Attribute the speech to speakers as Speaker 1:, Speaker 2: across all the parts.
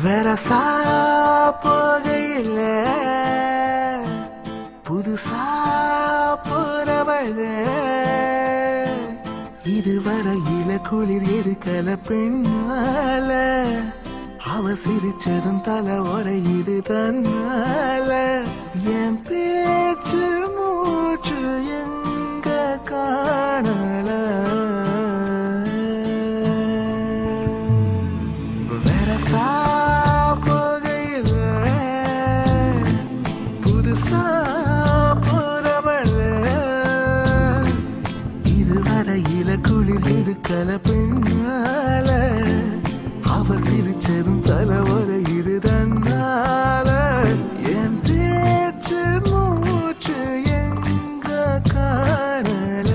Speaker 1: வெரசா போகையில புதுசா போறவள இதுவரையில குளிர் எடுக்கல பெண்ணால அவ சிரிச்சதும் தலை உரையுது தன்னால என் பேச்சு மூச்சு எங்க காணல வெரசா போகையில புதுசா போறவள இதுவரையில குளிர் எடுக்கல பெண்ணால அவ சிரிச்சதும் தலை உரையுது தன்னால என் பேச்சு மூச்சு எங்க காணல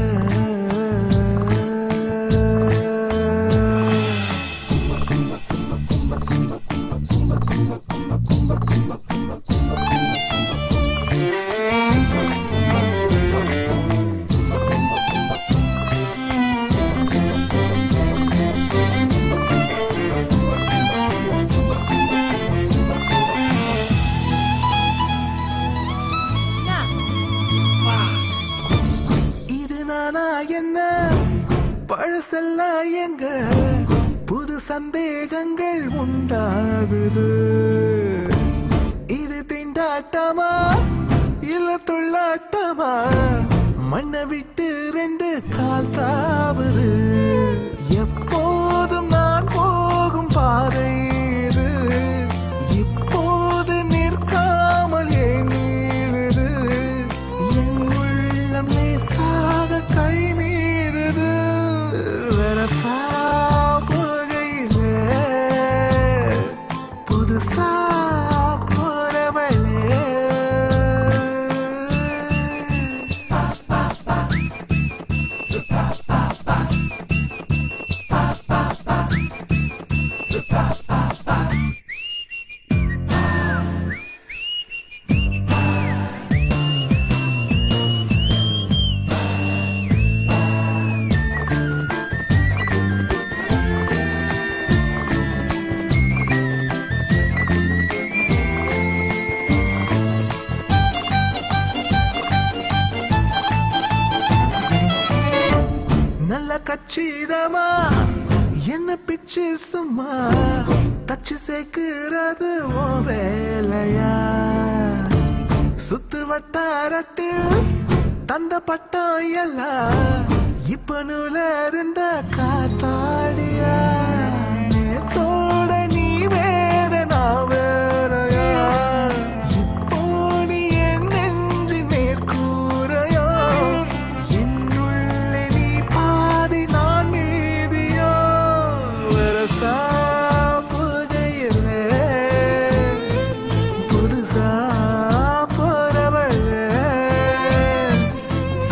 Speaker 1: என்ன பழசெல்லாம் எங்க புது சந்தேகங்கள் உண்டாகுது இது திண்டாட்டமா இல்ல துள்ளாட்டமா மண்ணை விட்டு ரெண்டு கால் தாவுது எப்போதும் நான் போகும் பாதை இது இப்போது நிற்காமல் ஏன் நீளுது என் உள்ளம் லேசாக கை மீறுது வெரசா போகையில புதுசா போறவளே கச்சிதமா என்ன பிச்சு சும்மா தச்சு சேர்க்கிறது ஓ வேலையா சுத்து வட்டாரத்தில் தந்த பட்டம் எல்லாம் இப்ப நூல இருந்த காத்தாடியா நேத்தோட நீ வேற நான் வேறையா இப்போ நீ என் நெஞ்சு நேர்கூறையா என்னுள்ளே நீ பாதி நான் மீதியா வெரசா புதையிலே புதுசா போறவளே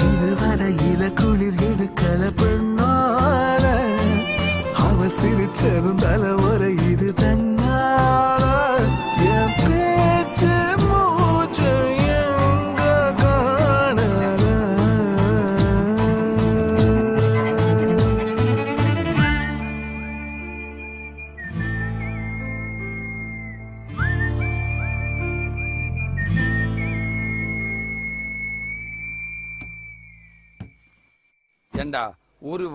Speaker 1: இதுவரையில குளிர் எடுக்கல பெண்ணால அவ சிரிச்சதும் தலை உரையுது தன்னால என் பேச்சு மூச்சு எங்க காணல
Speaker 2: ஏண்டா ஒரு